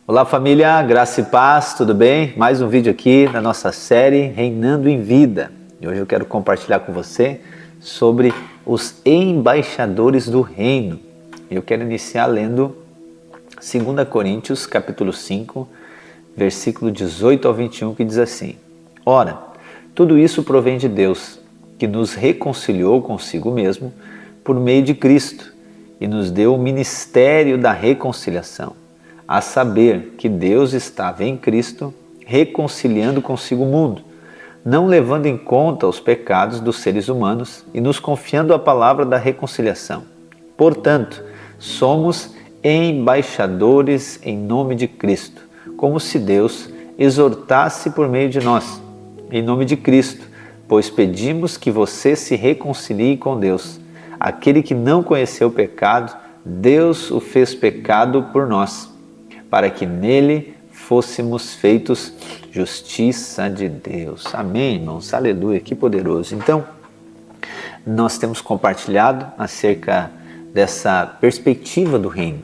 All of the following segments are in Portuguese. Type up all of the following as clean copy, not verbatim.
Olá família, graça e paz, tudo bem? Mais um vídeo aqui na nossa série Reinando em Vida. E hoje eu quero compartilhar com você sobre os embaixadores do reino. Eu quero iniciar lendo 2 Coríntios capítulo 5, versículo 18 ao 21, que diz assim: Ora, tudo isso provém de Deus, que nos reconciliou consigo mesmo por meio de Cristo e nos deu o ministério da reconciliação. A saber que Deus estava em Cristo reconciliando consigo o mundo, não levando em conta os pecados dos seres humanos e nos confiando a palavra da reconciliação. Portanto, somos embaixadores em nome de Cristo, como se Deus exortasse por meio de nós. Em nome de Cristo, pois pedimos que você se reconcilie com Deus. Aquele que não conheceu o pecado, Deus o fez pecado por nós, para que nele fôssemos feitos justiça de Deus. Amém, irmãos? Aleluia, que poderoso. Então, nós temos compartilhado acerca dessa perspectiva do reino.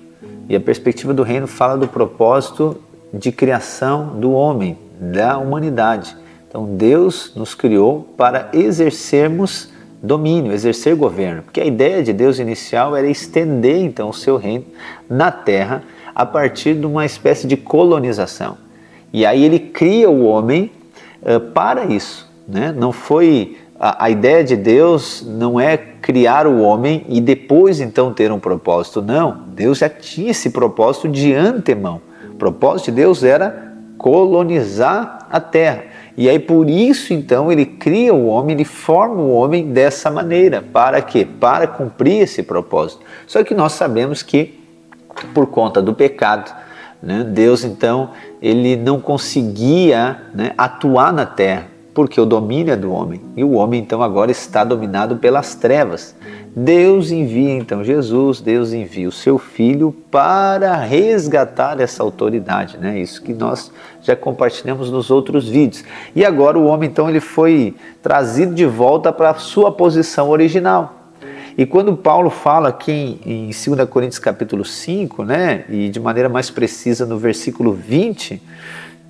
E a perspectiva do reino fala do propósito de criação do homem, da humanidade. Então, Deus nos criou para exercermos domínio, exercer governo. Porque a ideia de Deus inicial era estender, então, o seu reino na terra, a partir de uma espécie de colonização. E aí ele cria o homem para isso, né? Não foi a ideia de Deus não é criar o homem e depois então ter um propósito. Não, Deus já tinha esse propósito de antemão. O propósito de Deus era colonizar a terra. E aí por isso então ele cria o homem, ele forma o homem dessa maneira. Para quê? Para cumprir esse propósito. Só que nós sabemos que por conta do pecado, né, Deus então ele não conseguia, né, atuar na terra, porque o domínio é do homem, e o homem então agora está dominado pelas trevas. Deus envia então Jesus, Deus envia o seu Filho para resgatar essa autoridade, né? Isso que nós já compartilhamos nos outros vídeos. E agora o homem então ele foi trazido de volta para a sua posição original. E quando Paulo fala aqui em 2 Coríntios capítulo 5, né, e de maneira mais precisa no versículo 20,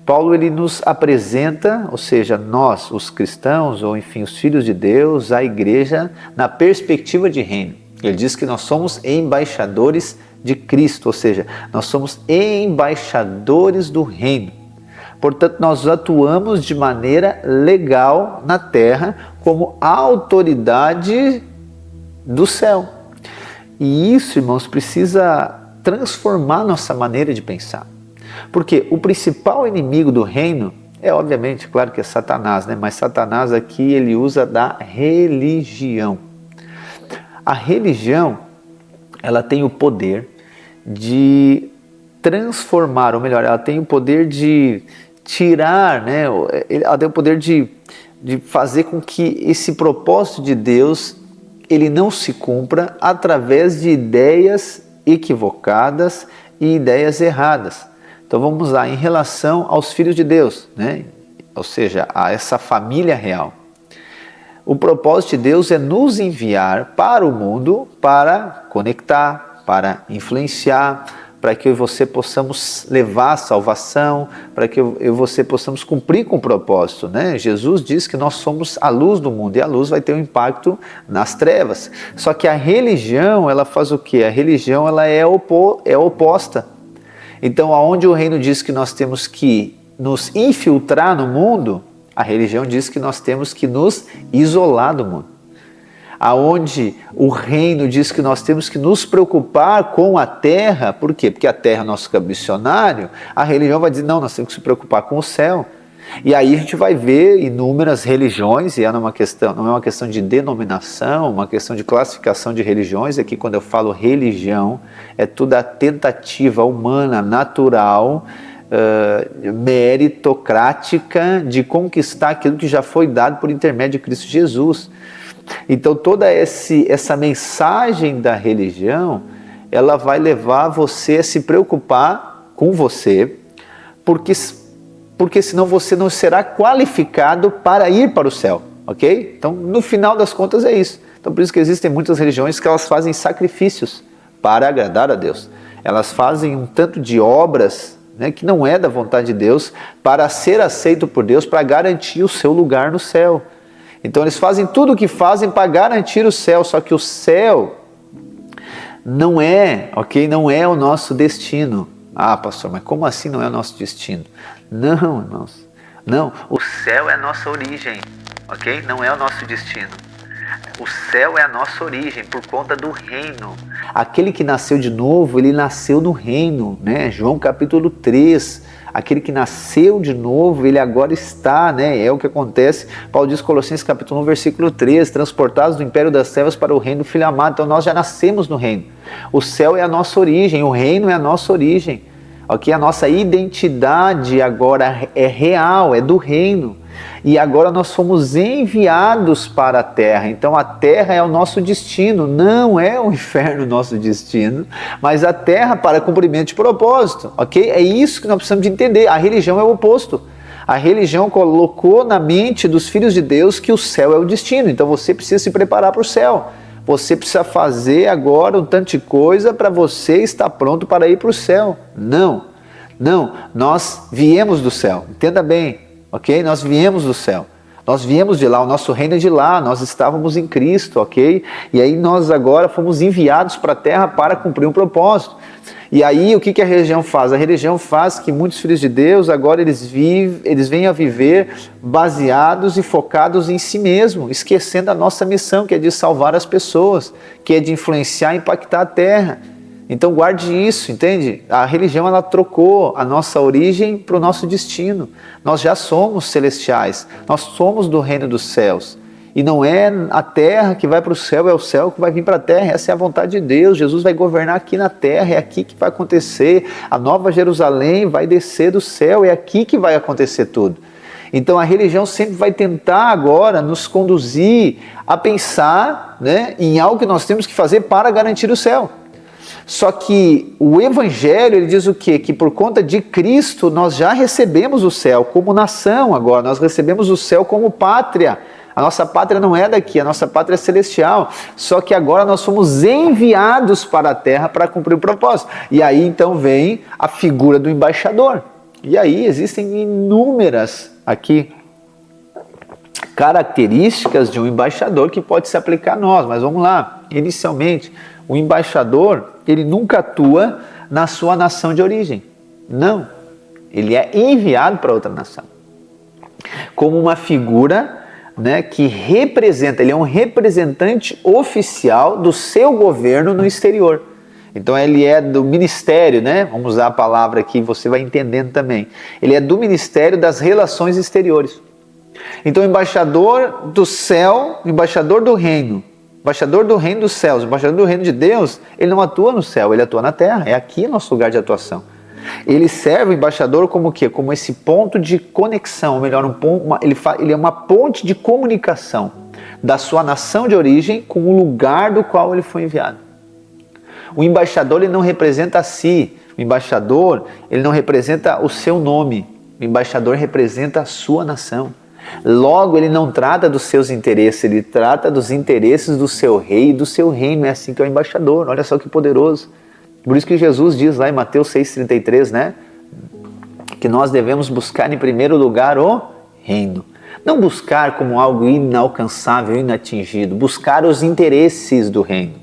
Paulo ele nos apresenta, ou seja, nós, os cristãos, ou enfim, os filhos de Deus, a igreja, na perspectiva de reino. Ele diz que nós somos embaixadores de Cristo, ou seja, nós somos embaixadores do reino. Portanto, nós atuamos de maneira legal na terra como autoridade do céu. E isso, irmãos, precisa transformar nossa maneira de pensar. Porque o principal inimigo do reino é, obviamente, claro que é Satanás, né? Mas Satanás aqui ele usa da religião. A religião, ela tem o poder de transformar, ou melhor, ela tem o poder de tirar, né? Ela tem o poder de fazer com que esse propósito de Deus ele não se cumpra através de ideias equivocadas e ideias erradas. Então vamos lá, em relação aos filhos de Deus, né? Ou seja, a essa família real. O propósito de Deus é nos enviar para o mundo para conectar, para influenciar, para que eu e você possamos levar a salvação, para que eu e você possamos cumprir com o propósito, né? Jesus diz que nós somos a luz do mundo e a luz vai ter um impacto nas trevas. Só que a religião, ela faz o quê? A religião ela é oposta. Então, aonde o reino diz que nós temos que nos infiltrar no mundo, a religião diz que nós temos que nos isolar do mundo. Aonde o reino diz que nós temos que nos preocupar com a terra, por quê? Porque a terra é nosso campo missionário, a religião vai dizer, não, nós temos que se preocupar com o céu. E aí a gente vai ver inúmeras religiões, e não é uma questão de denominação, uma questão de classificação de religiões. Aqui quando eu falo religião, é toda a tentativa humana, natural, meritocrática de conquistar aquilo que já foi dado por intermédio de Cristo Jesus. Então toda essa mensagem da religião, ela vai levar você a se preocupar com você, porque senão você não será qualificado para ir para o céu, ok? Então no final das contas é isso. Então por isso que existem muitas religiões que elas fazem sacrifícios para agradar a Deus. Elas fazem um tanto de obras né, que não é da vontade de Deus, para ser aceito por Deus, para garantir o seu lugar no céu. Então eles fazem tudo o que fazem para garantir o céu, só que o céu não é, ok? Não é o nosso destino. Ah, pastor, mas como assim não é o nosso destino? Não, irmãos. Não, o céu é a nossa origem, ok? Não é o nosso destino. O céu é a nossa origem por conta do reino. Aquele que nasceu de novo, ele nasceu no reino, né? João capítulo 3. Aquele que nasceu de novo, ele agora está, né? É o que acontece. Paulo diz, Colossenses capítulo 1, versículo 13, transportados do império das trevas para o reino do Filho amado. Então nós já nascemos no reino. O céu é a nossa origem, o reino é a nossa origem. Ok? A nossa identidade agora é real, é do reino. E agora nós fomos enviados para a terra. Então a terra é o nosso destino, não é o inferno o nosso destino, mas a terra para cumprimento de propósito, ok? É isso que nós precisamos de entender. A religião é o oposto. A religião colocou na mente dos filhos de Deus que o céu é o destino. Então você precisa se preparar para o céu. Você precisa fazer agora um tanto de coisa para você estar pronto para ir para o céu. Não, nós viemos do céu, entenda bem. Ok? Nós viemos do céu, nós viemos de lá, o nosso reino é de lá, nós estávamos em Cristo, ok? E aí nós agora fomos enviados para a terra para cumprir um propósito. E aí o que a religião faz? A religião faz que muitos filhos de Deus agora eles venham a viver baseados e focados em si mesmo, esquecendo a nossa missão, que é de salvar as pessoas, que é de influenciar e impactar a terra. Então guarde isso, entende? A religião ela trocou a nossa origem para o nosso destino. Nós já somos celestiais, nós somos do reino dos céus. E não é a terra que vai para o céu, é o céu que vai vir para a terra. Essa é a vontade de Deus. Jesus vai governar aqui na terra, é aqui que vai acontecer. A nova Jerusalém vai descer do céu, é aqui que vai acontecer tudo. Então a religião sempre vai tentar agora nos conduzir a pensar, né, em algo que nós temos que fazer para garantir o céu. Só que o Evangelho, ele diz o quê? Que por conta de Cristo nós já recebemos o céu como nação agora, nós recebemos o céu como pátria. A nossa pátria não é daqui, a nossa pátria é celestial. Só que agora nós fomos enviados para a terra para cumprir o propósito. E aí então vem a figura do embaixador. E aí existem inúmeras aqui características de um embaixador que pode se aplicar a nós. Mas vamos lá, inicialmente, o embaixador, ele nunca atua na sua nação de origem. Não. Ele é enviado para outra nação. Como uma figura, né, que representa, ele é um representante oficial do seu governo no exterior. Então ele é do ministério, né? Vamos usar a palavra aqui, você vai entendendo também. Ele é do ministério das relações exteriores. Então o embaixador do céu, o embaixador do reino, embaixador do reino dos céus, embaixador do reino de Deus, ele não atua no céu, ele atua na terra. É aqui nosso lugar de atuação. Ele serve o embaixador como o quê? Como esse ponto de conexão, ou melhor, ele é uma ponte de comunicação da sua nação de origem com o lugar do qual ele foi enviado. O embaixador, ele não representa a si, o embaixador, ele não representa o seu nome, o embaixador representa a sua nação. Logo, ele não trata dos seus interesses, ele trata dos interesses do seu rei e do seu reino. É assim que é o embaixador, olha só que poderoso. Por isso que Jesus diz lá em Mateus 6,33, né? Que nós devemos buscar em primeiro lugar o reino. Não buscar como algo inalcançável, inatingido, buscar os interesses do reino.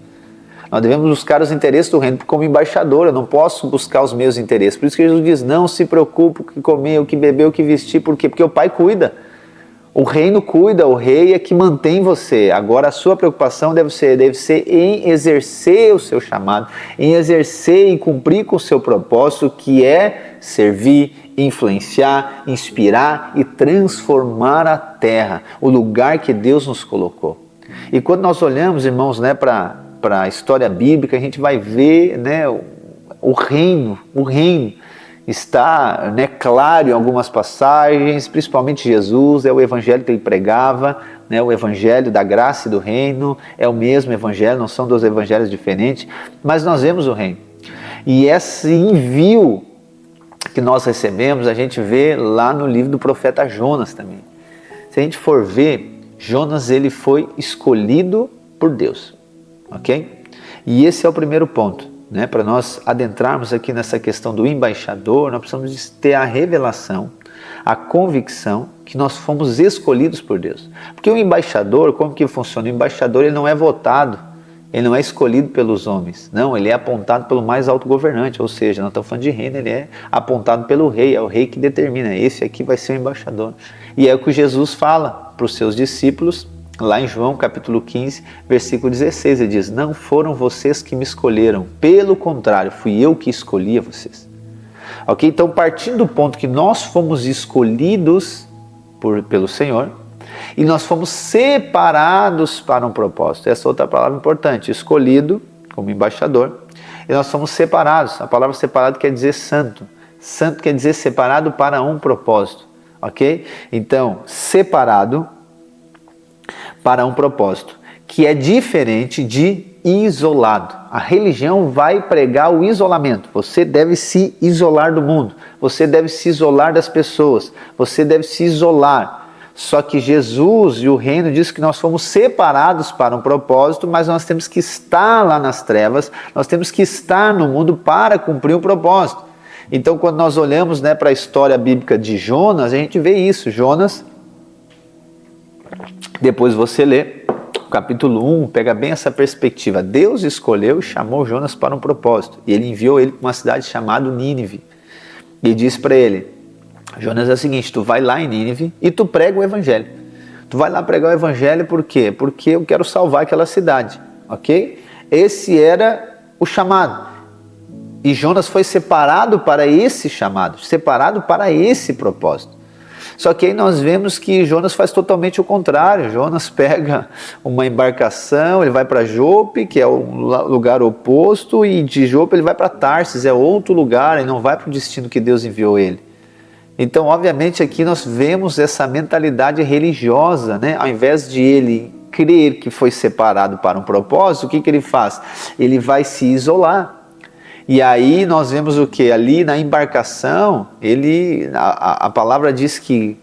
Nós devemos buscar os interesses do reino como embaixador, eu não posso buscar os meus interesses. Por isso que Jesus diz, não se preocupe o que comer, o que beber, o que vestir, por quê? Porque o Pai cuida. O reino cuida, o rei é que mantém você. Agora a sua preocupação deve ser em exercer o seu chamado, em exercer e cumprir com o seu propósito, que é servir, influenciar, inspirar e transformar a terra, o lugar que Deus nos colocou. E quando nós olhamos, irmãos, né, para a história bíblica, a gente vai ver, né, o reino está, né, claro em algumas passagens, principalmente Jesus, é o evangelho que ele pregava, né, o evangelho da graça e do reino, é o mesmo evangelho, não são dois evangelhos diferentes, mas nós vemos o reino. E esse envio que nós recebemos, a gente vê lá no livro do profeta Jonas também. Se a gente for ver, Jonas ele foi escolhido por Deus, ok? E esse é o primeiro ponto. né, para nós adentrarmos aqui nessa questão do embaixador, nós precisamos ter a revelação, a convicção que nós fomos escolhidos por Deus. Porque o embaixador, como que funciona? O embaixador, ele não é votado, ele não é escolhido pelos homens, não, ele é apontado pelo mais alto governante, ou seja, nós estamos falando de reino, ele é apontado pelo rei, é o rei que determina, esse aqui vai ser o embaixador. E é o que Jesus fala para os seus discípulos, lá em João capítulo 15, versículo 16, ele diz: não foram vocês que me escolheram, pelo contrário, fui eu que escolhi a vocês. Ok? Então, partindo do ponto que nós fomos escolhidos pelo Senhor, e nós fomos separados para um propósito. Essa outra palavra importante, escolhido como embaixador, e nós fomos separados. A palavra separado quer dizer santo. Santo quer dizer separado para um propósito. Ok? Então, separado para um propósito, que é diferente de isolado. A religião vai pregar o isolamento. Você deve se isolar do mundo, você deve se isolar das pessoas, você deve se isolar. Só que Jesus e o reino diz que nós fomos separados para um propósito, mas nós temos que estar lá nas trevas, nós temos que estar no mundo para cumprir um propósito. Então, quando nós olhamos, né, para a história bíblica de Jonas, a gente vê isso. Jonas, depois você lê o capítulo 1, pega bem essa perspectiva. Deus escolheu e chamou Jonas para um propósito, e ele enviou ele para uma cidade chamada Nínive, e disse para ele: Jonas, é o seguinte, tu vai lá em Nínive e tu prega o evangelho. Tu vai lá pregar o evangelho por quê? Porque eu quero salvar aquela cidade, ok? Esse era o chamado. E Jonas foi separado para esse chamado, separado para esse propósito. Só que aí nós vemos que Jonas faz totalmente o contrário. Jonas pega uma embarcação, ele vai para Jope, que é o lugar oposto, e de Jope ele vai para Tarsis, é outro lugar, ele não vai para o destino que Deus enviou ele. Então, obviamente, aqui nós vemos essa mentalidade religiosa, né? Ao invés de ele crer que foi separado para um propósito, o que ele faz? Ele vai se isolar. E aí nós vemos o que? Ali na embarcação, a palavra diz que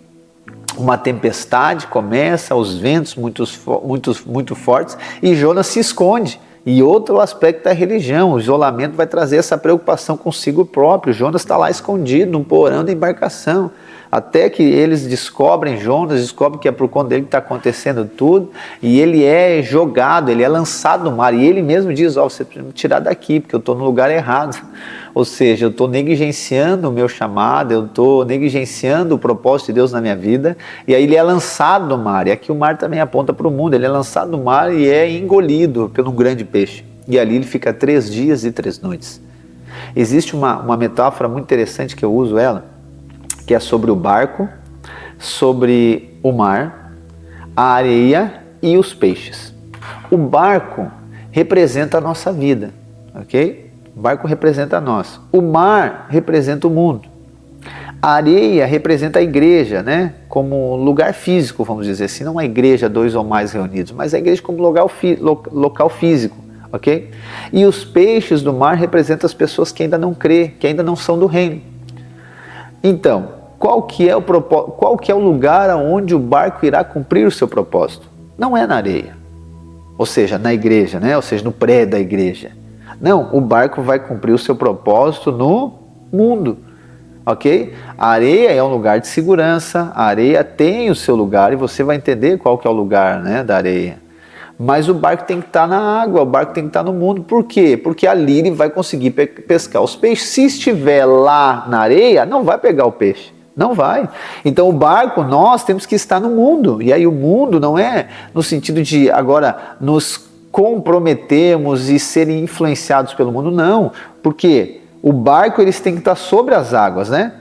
uma tempestade começa, os ventos muito fortes, e Jonas se esconde. E outro aspecto da religião, o isolamento vai trazer essa preocupação consigo próprio. Jonas está lá escondido, num porão da embarcação, até que eles descobrem Jonas, descobrem que é por conta dele que está acontecendo tudo, e ele é jogado, ele é lançado no mar, e ele mesmo diz: você precisa me tirar daqui, porque eu estou no lugar errado. Ou seja, eu estou negligenciando o meu chamado, eu estou negligenciando o propósito de Deus na minha vida, e aí ele é lançado no mar, e aqui o mar também aponta para o mundo, ele é lançado no mar e é engolido por um grande peixe, e ali ele fica 3 dias e 3 noites. Existe uma metáfora muito interessante que eu uso ela, que é sobre o barco, sobre o mar, a areia e os peixes. O barco representa a nossa vida, ok? O barco representa nós. O mar representa o mundo. A areia representa a igreja, né? Como lugar físico, vamos dizer assim, não a igreja 2 ou mais reunidos, mas a igreja como local físico, ok? E os peixes do mar representam as pessoas que ainda não crê, que ainda não são do reino. Então, qual que é o lugar onde o barco irá cumprir o seu propósito? Não é na areia, ou seja, na igreja, né? Ou seja, no pré da igreja. Não, o barco vai cumprir o seu propósito no mundo, ok? A areia é um lugar de segurança, a areia tem o seu lugar, e você vai entender qual que é o lugar, né, da areia. Mas o barco tem que estar na água, o barco tem que estar no mundo. Por quê? Porque ali ele vai conseguir pescar os peixes. Se estiver lá na areia, não vai pegar o peixe. Não vai. Então o barco, nós temos que estar no mundo. E aí o mundo não é no sentido de agora nos comprometermos e serem influenciados pelo mundo, não. Porque o barco eles têm que estar sobre as águas, né?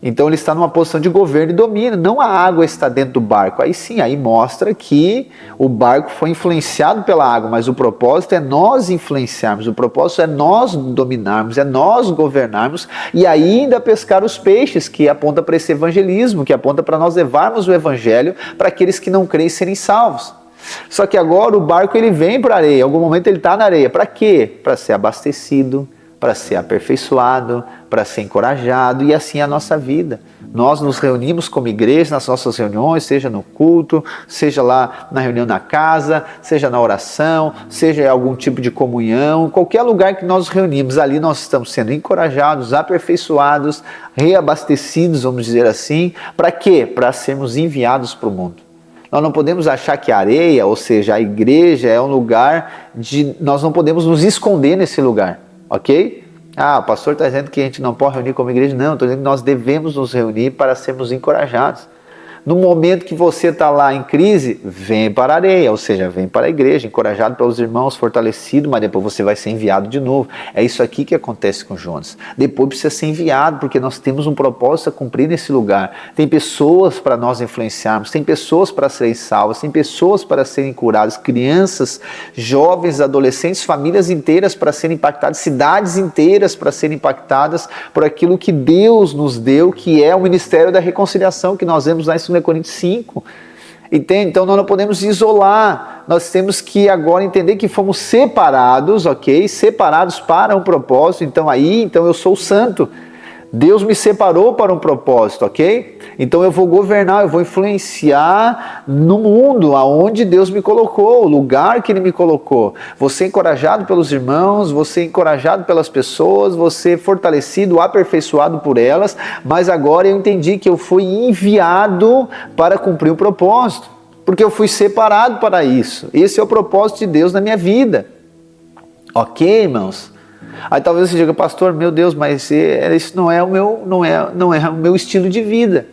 Então ele está numa posição de governo e domínio, não a água está dentro do barco. Aí sim, aí mostra que o barco foi influenciado pela água, mas o propósito é nós influenciarmos, o propósito é nós dominarmos, é nós governarmos e ainda pescar os peixes, que aponta para esse evangelismo, que aponta para nós levarmos o evangelho para aqueles que não creem serem salvos. Só que agora o barco ele vem para a areia, em algum momento ele está na areia. Para quê? Para ser abastecido, para ser aperfeiçoado, para ser encorajado, e assim é a nossa vida. Nós nos reunimos como igreja nas nossas reuniões, seja no culto, seja lá na reunião na casa, seja na oração, seja em algum tipo de comunhão, qualquer lugar que nós nos reunimos, ali nós estamos sendo encorajados, aperfeiçoados, reabastecidos, vamos dizer assim. Para quê? Para sermos enviados para o mundo. Nós não podemos achar que a areia, ou seja, a igreja é um lugar de... Nós não podemos nos esconder nesse lugar, ok? Ah, o pastor está dizendo que a gente não pode reunir como igreja. Não, estou dizendo que nós devemos nos reunir para sermos encorajados. No momento que você está lá em crise, vem para a areia, ou seja, vem para a igreja, encorajado pelos irmãos, fortalecido, mas depois você vai ser enviado de novo. É isso aqui que acontece com Jonas. Depois precisa ser enviado, porque nós temos um propósito a cumprir nesse lugar. Tem pessoas para nós influenciarmos, tem pessoas para serem salvas, tem pessoas para serem curadas, crianças, jovens, adolescentes, famílias inteiras para serem impactadas, cidades inteiras para serem impactadas por aquilo que Deus nos deu, que é o ministério da reconciliação, que nós vemos lá em 2 Coríntios 5, entende? Então nós não podemos isolar, nós temos que agora entender que fomos separados, ok? Separados para um propósito. Então eu sou santo, Deus me separou para um propósito, ok? Então eu vou governar, eu vou influenciar no mundo aonde Deus me colocou, o lugar que Ele me colocou. Vou ser encorajado pelos irmãos, vou ser encorajado pelas pessoas, vou ser fortalecido, aperfeiçoado por elas, mas agora eu entendi que eu fui enviado para cumprir o propósito, porque eu fui separado para isso. Esse é o propósito de Deus na minha vida, ok, irmãos? Aí talvez você diga, pastor, meu Deus, mas isso não é o meu estilo de vida.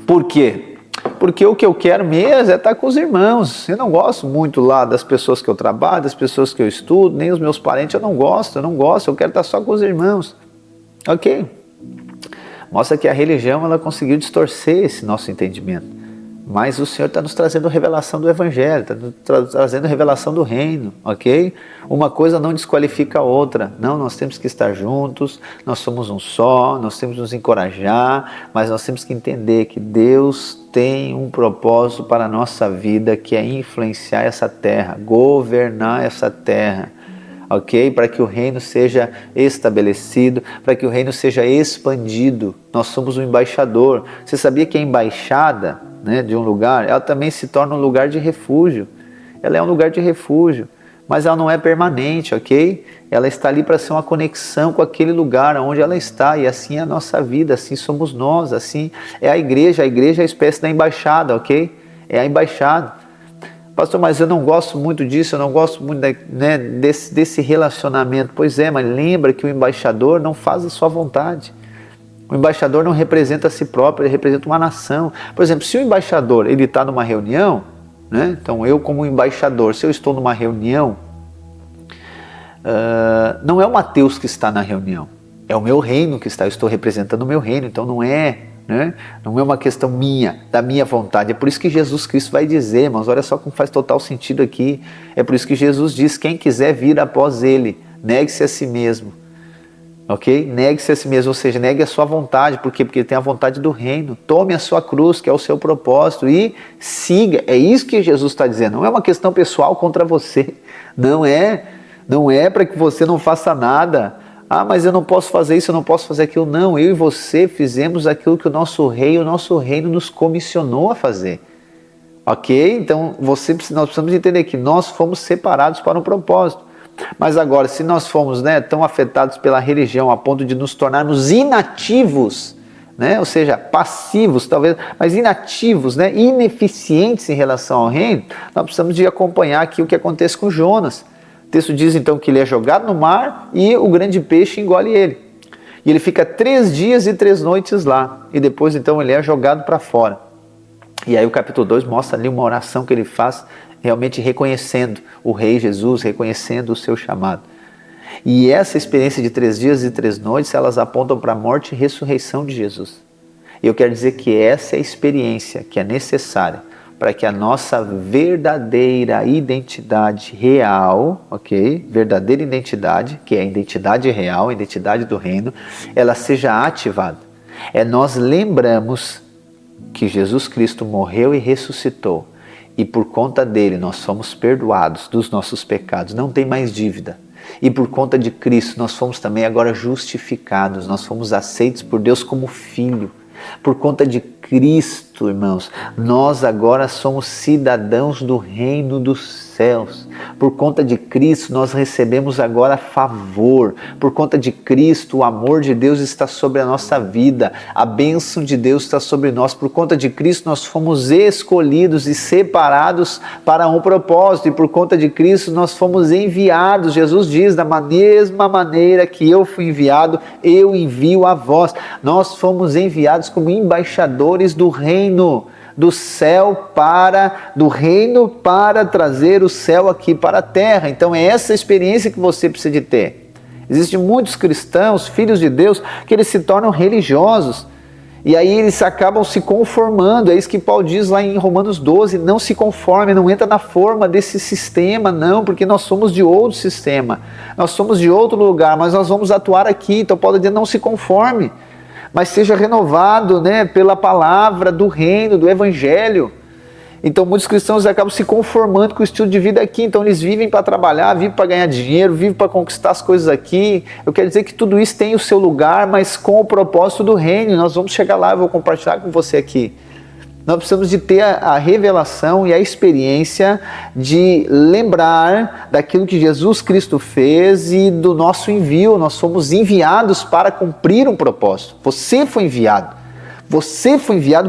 Por quê? Porque o que eu quero mesmo é estar com os irmãos. Eu não gosto muito lá das pessoas que eu trabalho, das pessoas que eu estudo, nem os meus parentes, eu não gosto, eu quero estar só com os irmãos. Ok? Mostra que a religião ela conseguiu distorcer esse nosso entendimento. Mas o Senhor está nos trazendo revelação do Evangelho, está nos trazendo revelação do Reino, ok? Uma coisa não desqualifica a outra. Não, nós temos que estar juntos, nós somos um só, nós temos que nos encorajar, mas nós temos que entender que Deus tem um propósito para a nossa vida, que é influenciar essa terra, governar essa terra, ok? Para que o reino seja estabelecido, para que o reino seja expandido. Nós somos um embaixador. Você sabia que a embaixada, né, de um lugar, ela também se torna um lugar de refúgio. Ela é um lugar de refúgio, mas ela não é permanente, ok? Ela está ali para ser uma conexão com aquele lugar onde ela está, e assim é a nossa vida, assim somos nós, assim é a igreja é a espécie da embaixada, ok? É a embaixada. Pastor, mas eu não gosto muito disso, eu não gosto muito desse relacionamento. Pois é, mas lembra que o embaixador não faz a sua vontade. O embaixador não representa a si próprio, ele representa uma nação. Por exemplo, se o embaixador está numa reunião, né? Então eu como embaixador, se eu estou numa reunião, não é o Mateus que está na reunião, é o meu reino que está, eu estou representando o meu reino, então não é uma questão minha, da minha vontade. É por isso que Jesus Cristo vai dizer, irmãos, olha só como faz total sentido aqui, é por isso que Jesus diz, quem quiser vir após Ele, negue-se a si mesmo. Ok? Negue-se a si mesmo, ou seja, negue a sua vontade. Por quê? Porque ele tem a vontade do reino. Tome a sua cruz, que é o seu propósito, e siga. É isso que Jesus está dizendo. Não é uma questão pessoal contra você. Não é para que você não faça nada. Ah, mas eu não posso fazer isso, eu não posso fazer aquilo. Não, eu e você fizemos aquilo que o nosso reino nos comissionou a fazer. Ok? Então, nós precisamos entender que nós fomos separados para um propósito. Mas agora, se nós fomos tão afetados pela religião a ponto de nos tornarmos inativos, ou seja, passivos talvez, mas inativos, ineficientes em relação ao reino, nós precisamos de acompanhar aqui o que acontece com Jonas. O texto diz então que ele é jogado no mar e o grande peixe engole ele. E ele fica 3 dias e 3 noites lá, e depois então ele é jogado para fora. E aí o capítulo 2 mostra ali uma oração que ele faz, realmente reconhecendo o Rei Jesus, reconhecendo o seu chamado. E essa experiência de 3 dias e 3 noites, elas apontam para a morte e ressurreição de Jesus. E eu quero dizer que essa é a experiência que é necessária para que a nossa verdadeira identidade real, ok? Verdadeira identidade, que é a identidade real, a identidade do reino, ela seja ativada. Nós lembramos que Jesus Cristo morreu e ressuscitou, e por conta dele nós somos perdoados dos nossos pecados, não tem mais dívida. E por conta de Cristo, nós fomos também agora justificados, nós fomos aceitos por Deus como filho. Por conta de Cristo, irmãos, nós agora somos cidadãos do reino dos céus. Por conta de Cristo, nós recebemos agora favor. Por conta de Cristo, o amor de Deus está sobre a nossa vida. A bênção de Deus está sobre nós. Por conta de Cristo, nós fomos escolhidos e separados para um propósito. E por conta de Cristo, nós fomos enviados. Jesus diz, da mesma maneira que eu fui enviado, eu envio a vós. Nós fomos enviados como embaixadores do reino do reino para trazer o céu aqui para a terra. Então é essa experiência que você precisa de ter. Existem muitos cristãos, filhos de Deus, que eles se tornam religiosos e aí eles acabam se conformando. É isso que Paulo diz lá em Romanos 12, não se conforme, não entra na forma desse sistema, não, porque nós somos de outro sistema, nós somos de outro lugar, mas nós vamos atuar aqui. Então Paulo diz, não se conforme, mas seja renovado, né, pela palavra do reino, do evangelho. Então muitos cristãos acabam se conformando com o estilo de vida aqui, então eles vivem para trabalhar, vivem para ganhar dinheiro, vivem para conquistar as coisas aqui. Eu quero dizer que tudo isso tem o seu lugar, mas com o propósito do reino. Nós vamos chegar lá, eu vou compartilhar com você aqui. Nós precisamos de ter a revelação e a experiência de lembrar daquilo que Jesus Cristo fez e do nosso envio. Nós fomos enviados para cumprir um propósito. Você foi enviado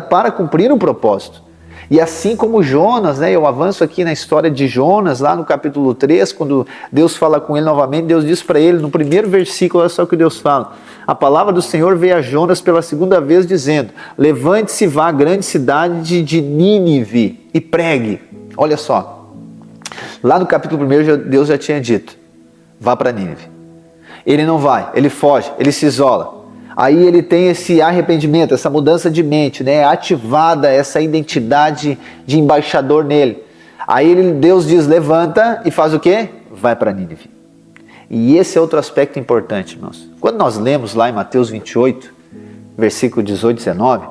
para cumprir um propósito. E assim como Jonas, né, eu avanço aqui na história de Jonas, lá no capítulo 3, quando Deus fala com ele novamente, Deus diz para ele, no primeiro versículo, olha só o que Deus fala. A palavra do Senhor veio a Jonas pela segunda vez, dizendo, levante-se, vá à grande cidade de Nínive e pregue. Olha só, lá no capítulo 1, Deus já tinha dito, vá para Nínive. Ele não vai, ele foge, ele se isola. Aí ele tem esse arrependimento, essa mudança de mente, né? Ativada essa identidade de embaixador nele. Aí Deus diz, levanta e faz o quê? Vai para Nínive. E esse é outro aspecto importante, irmãos. Quando nós lemos lá em Mateus 28, versículo 18 e 19,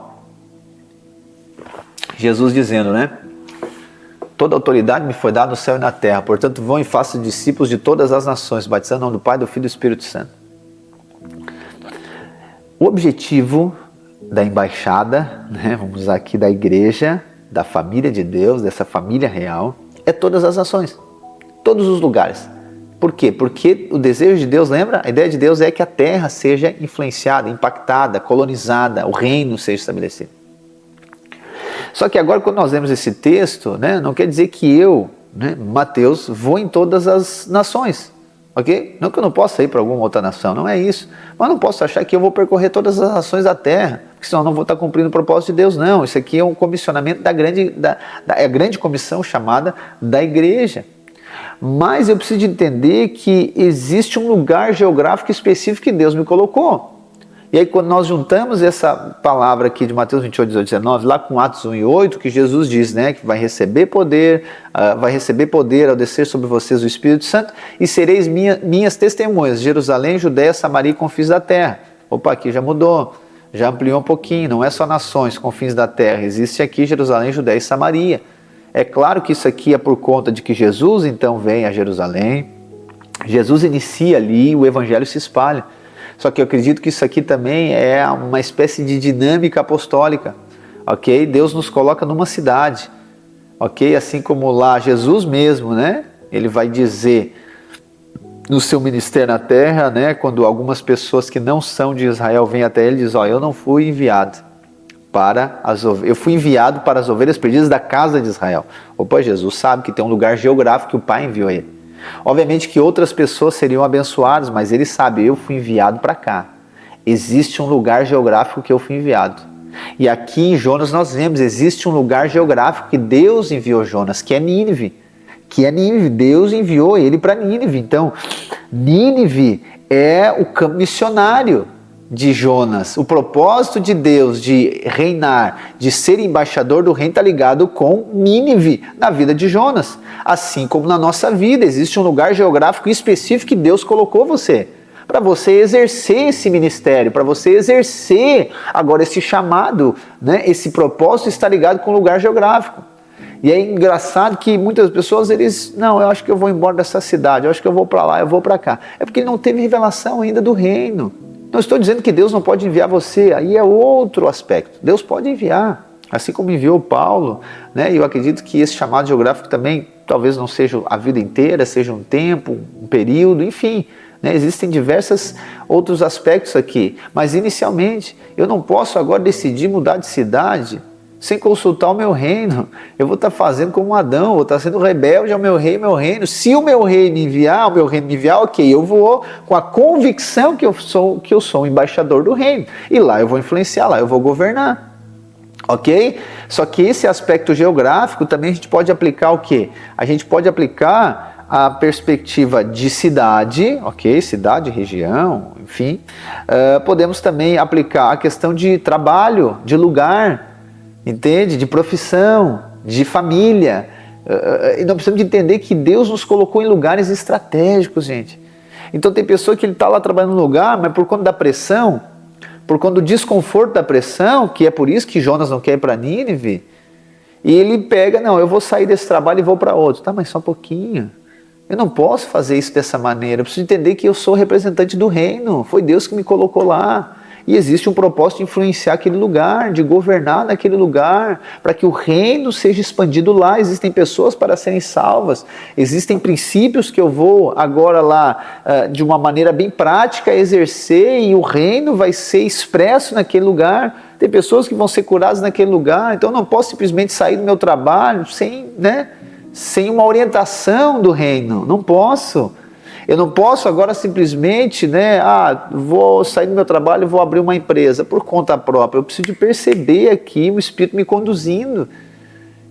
Jesus dizendo, né? Toda autoridade me foi dada no céu e na terra, portanto vão e façam discípulos de todas as nações, batizando o nome do Pai, do Filho e do Espírito Santo. O objetivo da embaixada, né, vamos usar aqui da igreja, da família de Deus, dessa família real, é todas as nações, todos os lugares. Por quê? Porque o desejo de Deus, lembra? A ideia de Deus é que a terra seja influenciada, impactada, colonizada, o reino seja estabelecido. Só que agora quando nós lemos esse texto, né, não quer dizer que eu, né, Mateus, vou em todas as nações. Ok? Não que eu não possa ir para alguma outra nação, não é isso. Mas não posso achar que eu vou percorrer todas as nações da terra, porque senão eu não vou estar cumprindo o propósito de Deus, não. Isso aqui é um comissionamento da grande comissão chamada da igreja. Mas eu preciso de entender que existe um lugar geográfico específico que Deus me colocou. E aí quando nós juntamos essa palavra aqui de Mateus 28, 18, 19, lá com Atos 1 e 8, que Jesus diz, né, que vai receber poder ao descer sobre vocês o Espírito Santo, e sereis minhas testemunhas, Jerusalém, Judéia, Samaria e confins da terra. Opa, aqui já mudou, já ampliou um pouquinho, não é só nações, confins da terra, existe aqui Jerusalém, Judéia e Samaria. É claro que isso aqui é por conta de que Jesus então vem a Jerusalém, Jesus inicia ali, o evangelho se espalha. Só que eu acredito que isso aqui também é uma espécie de dinâmica apostólica, ok? Deus nos coloca numa cidade, ok? Assim como lá Jesus mesmo, né? Ele vai dizer no seu ministério na terra, né? Quando algumas pessoas que não são de Israel vêm até ele e dizem, ó, eu não fui enviado para as ovelhas, eu fui enviado para as ovelhas perdidas da casa de Israel. Opa, Jesus sabe que tem um lugar geográfico que o Pai enviou ele. Obviamente que outras pessoas seriam abençoadas, mas ele sabe, eu fui enviado para cá. Existe um lugar geográfico que eu fui enviado. E aqui em Jonas nós vemos, existe um lugar geográfico que Deus enviou Jonas, que é Nínive. Deus enviou ele para Nínive. Então, Nínive é o campo missionário de Jonas. O propósito de Deus de reinar, de ser embaixador do reino está ligado com Nínive na vida de Jonas. Assim como na nossa vida, existe um lugar geográfico específico que Deus colocou você, para você exercer esse ministério, para você exercer agora esse chamado, né? Esse propósito está ligado com o lugar geográfico. E é engraçado que muitas pessoas, não, eu acho que eu vou embora dessa cidade, eu acho que eu vou para lá, eu vou para cá. É porque ele não teve revelação ainda do reino. Não estou dizendo que Deus não pode enviar você, aí é outro aspecto. Deus pode enviar, assim como enviou Paulo, né? E eu acredito que esse chamado geográfico também, talvez não seja a vida inteira, seja um tempo, um período, enfim. Né? Existem diversos outros aspectos aqui. Mas inicialmente, eu não posso agora decidir mudar de cidade sem consultar o meu reino. Eu vou estar fazendo como Adão, vou estar sendo rebelde ao meu rei, meu reino. Se o meu reino me enviar, ok, eu vou com a convicção que eu sou um embaixador do reino. E lá eu vou influenciar, lá eu vou governar. Ok? Só que esse aspecto geográfico também a gente pode aplicar o quê? A gente pode aplicar a perspectiva de cidade, ok? Cidade, região, enfim. Podemos também aplicar a questão de trabalho, de lugar, entende? De profissão, de família. E nós precisamos de entender que Deus nos colocou em lugares estratégicos, gente. Então tem pessoa que ele está lá trabalhando no lugar, mas por conta da pressão, por conta do desconforto da pressão, que é por isso que Jonas não quer ir para Nínive, e ele pega, não, eu vou sair desse trabalho e vou para outro. Tá, mas só um pouquinho. Eu não posso fazer isso dessa maneira. Eu preciso entender que eu sou representante do reino. Foi Deus que me colocou lá. E existe um propósito de influenciar aquele lugar, de governar naquele lugar, para que o reino seja expandido lá. Existem pessoas para serem salvas, existem princípios que eu vou agora lá, de uma maneira bem prática, exercer, e o reino vai ser expresso naquele lugar. Tem pessoas que vão ser curadas naquele lugar, então eu não posso simplesmente sair do meu trabalho sem uma orientação do reino, não posso. Eu não posso agora simplesmente, vou sair do meu trabalho e vou abrir uma empresa por conta própria. Eu preciso de perceber aqui o Espírito me conduzindo.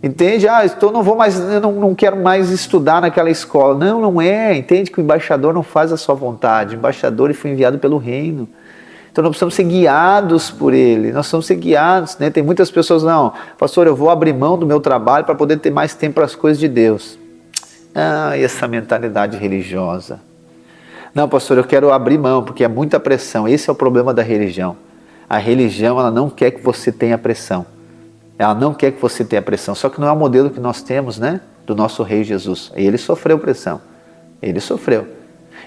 Entende? Eu não quero mais estudar naquela escola. Não é. Entende que o embaixador não faz a sua vontade. O embaixador foi enviado pelo reino. Então nós precisamos ser guiados por ele. Nós precisamos ser guiados. Né? Tem muitas pessoas, não, pastor, eu vou abrir mão do meu trabalho para poder ter mais tempo para as coisas de Deus. E essa mentalidade religiosa. Não, pastor, eu quero abrir mão, porque é muita pressão. Esse é o problema da religião. A religião, ela não quer que você tenha pressão. Ela não quer que você tenha pressão. Só que não é o modelo que nós temos, né? Do nosso rei Jesus. Ele sofreu pressão. Ele sofreu.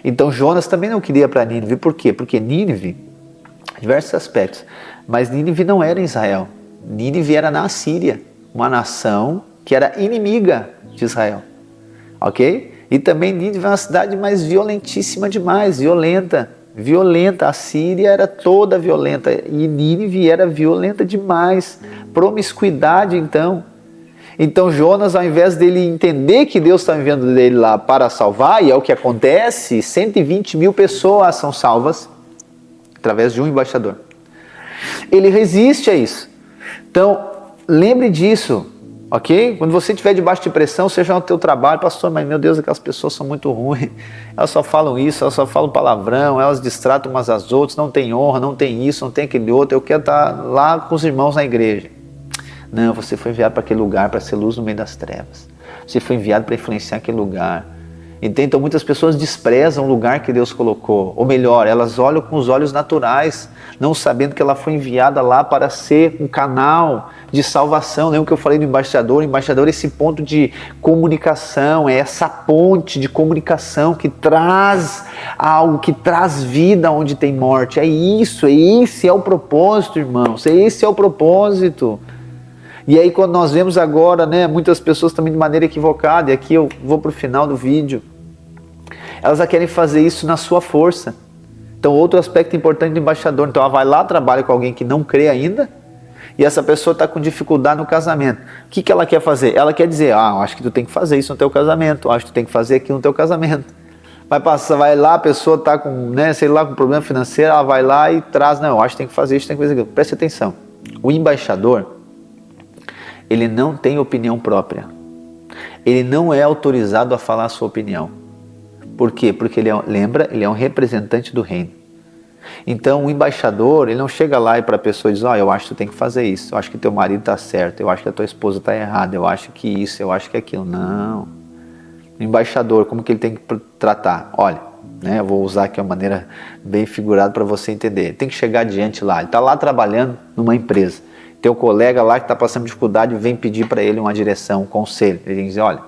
Então Jonas também não queria ir para Nínive. Por quê? Porque Nínive, diversos aspectos, mas Nínive não era em Israel. Nínive era na Assíria, uma nação que era inimiga de Israel. Ok? E também Nínive é uma cidade mais violentíssima demais, violenta. A Síria era toda violenta e Nínive era violenta demais. Promiscuidade, então. Então Jonas, ao invés dele entender que Deus está enviando ele lá para salvar, e é o que acontece, 120 mil pessoas são salvas através de um embaixador. Ele resiste a isso. Então, lembre disso. Ok? Quando você estiver debaixo de pressão, seja no teu trabalho, pastor, mas meu Deus, aquelas pessoas são muito ruins, elas só falam isso, elas só falam palavrão, elas distratam umas às outras, não tem honra, não tem isso, não tem aquele outro, eu quero estar lá com os irmãos na igreja. Não, você foi enviado para aquele lugar para ser luz no meio das trevas. Você foi enviado para influenciar aquele lugar. Então muitas pessoas desprezam o lugar que Deus colocou, ou melhor, elas olham com os olhos naturais, não sabendo que ela foi enviada lá para ser um canal de salvação. Lembra que eu falei do embaixador? O embaixador é esse ponto de comunicação, é essa ponte de comunicação que traz algo, que traz vida onde tem morte. É isso, esse é o propósito, irmãos, esse é o propósito. E aí quando nós vemos agora, muitas pessoas também de maneira equivocada, e aqui eu vou para o final do vídeo, elas querem fazer isso na sua força. Então outro aspecto importante do embaixador, então ela vai lá, trabalha com alguém que não crê ainda, e essa pessoa está com dificuldade no casamento. O que ela quer fazer? Ela quer dizer, eu acho que tu tem que fazer isso no teu casamento, eu acho que tu tem que fazer aquilo no teu casamento. Vai lá, a pessoa está com, com problema financeiro, ela vai lá e traz, eu acho que tem que fazer isso, tem que fazer aquilo. Preste atenção, o embaixador, ele não tem opinião própria. Ele não é autorizado a falar a sua opinião. Por quê? Porque ele é um representante do reino. Então o embaixador, ele não chega lá e para a pessoa diz, eu acho que tu tem que fazer isso, eu acho que teu marido está certo, eu acho que a tua esposa está errada, eu acho que isso, eu acho que aquilo. Não. O embaixador, como que ele tem que tratar? Olha, eu vou usar aqui uma maneira bem figurada para você entender. Ele tem que chegar adiante lá, ele está lá trabalhando numa empresa. teu colega lá que está passando dificuldade vem pedir para ele uma direção, um conselho. Ele diz, olha,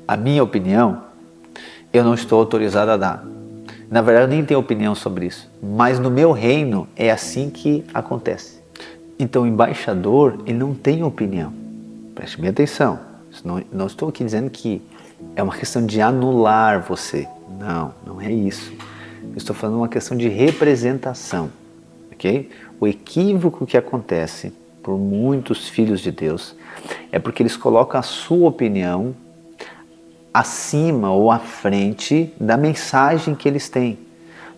a minha opinião, eu não estou autorizado a dar. Na verdade, eu nem tenho opinião sobre isso. Mas no meu reino é assim que acontece. Então, o embaixador, ele não tem opinião. Preste bem atenção. Não estou aqui dizendo que é uma questão de anular você. Não, não é isso. Eu estou falando uma questão de representação. Ok? O equívoco que acontece por muitos filhos de Deus é porque eles colocam a sua opinião acima ou à frente da mensagem que eles têm.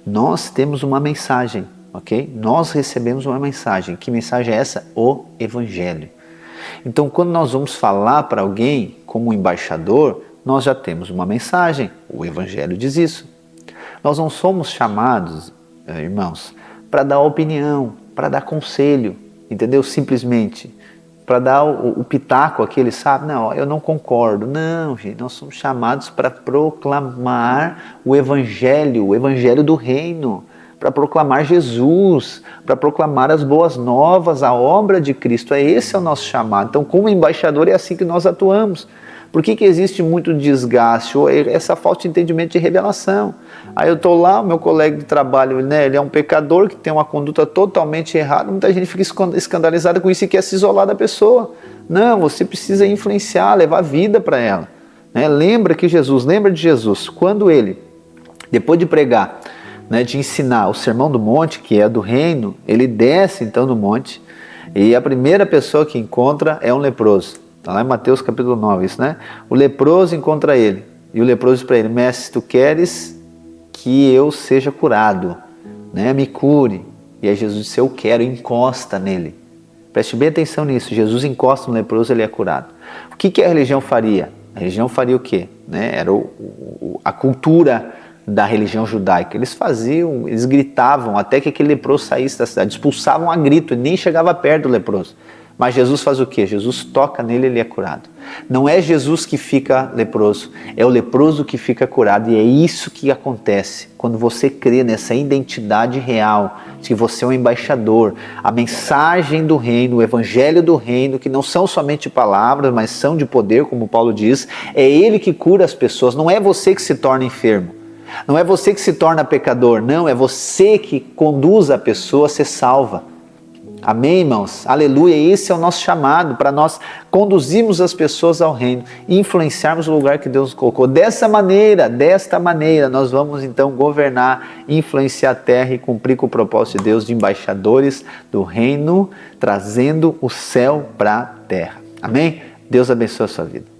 Nós temos uma mensagem, ok? Nós recebemos uma mensagem. Que mensagem é essa? O Evangelho. Então, quando nós vamos falar para alguém como embaixador, nós já temos uma mensagem. O Evangelho diz isso. Nós não somos chamados, irmãos, para dar opinião, para dar conselho, entendeu? Simplesmente para dar o pitaco aquele, sabe? Não, eu não concordo. Não, gente, nós somos chamados para proclamar o Evangelho do Reino, para proclamar Jesus, para proclamar as boas novas, a obra de Cristo. Esse é o nosso chamado. Então, como embaixador, é assim que nós atuamos. Por que existe muito desgaste ou essa falta de entendimento de revelação? Aí eu estou lá, o meu colega de trabalho, né, ele é um pecador que tem uma conduta totalmente errada, muita gente fica escandalizada com isso e quer se isolar da pessoa. Não, você precisa influenciar, levar vida para ela. Né? Lembra de Jesus, quando ele, depois de pregar, né, de ensinar o Sermão do Monte, que é do reino, ele desce então do monte e a primeira pessoa que encontra é um leproso. Está lá em Mateus capítulo 9, isso, né? O leproso encontra ele. E o leproso diz para ele, mestre, tu queres que eu seja curado, né? Me cure. E aí Jesus disse, eu quero, encosta nele. Preste bem atenção nisso. Jesus encosta no leproso, ele é curado. O que a religião faria? A religião faria o quê? Né? Era a cultura da religião judaica. Eles gritavam até que aquele leproso saísse da cidade. Expulsavam a grito e nem chegava perto do leproso. Mas Jesus faz o quê? Jesus toca nele e ele é curado. Não é Jesus que fica leproso, é o leproso que fica curado. E é isso que acontece quando você crê nessa identidade real, de que você é um embaixador. A mensagem do reino, o evangelho do reino, que não são somente palavras, mas são de poder, como Paulo diz, é ele que cura as pessoas, não é você que se torna enfermo. Não é você que se torna pecador, não, é você que conduz a pessoa a ser salva. Amém, irmãos? Aleluia, esse é o nosso chamado, para nós conduzirmos as pessoas ao reino e influenciarmos o lugar que Deus nos colocou. Desta maneira, nós vamos então governar, influenciar a terra e cumprir com o propósito de Deus de embaixadores do reino, trazendo o céu para a terra. Amém? Deus abençoe a sua vida.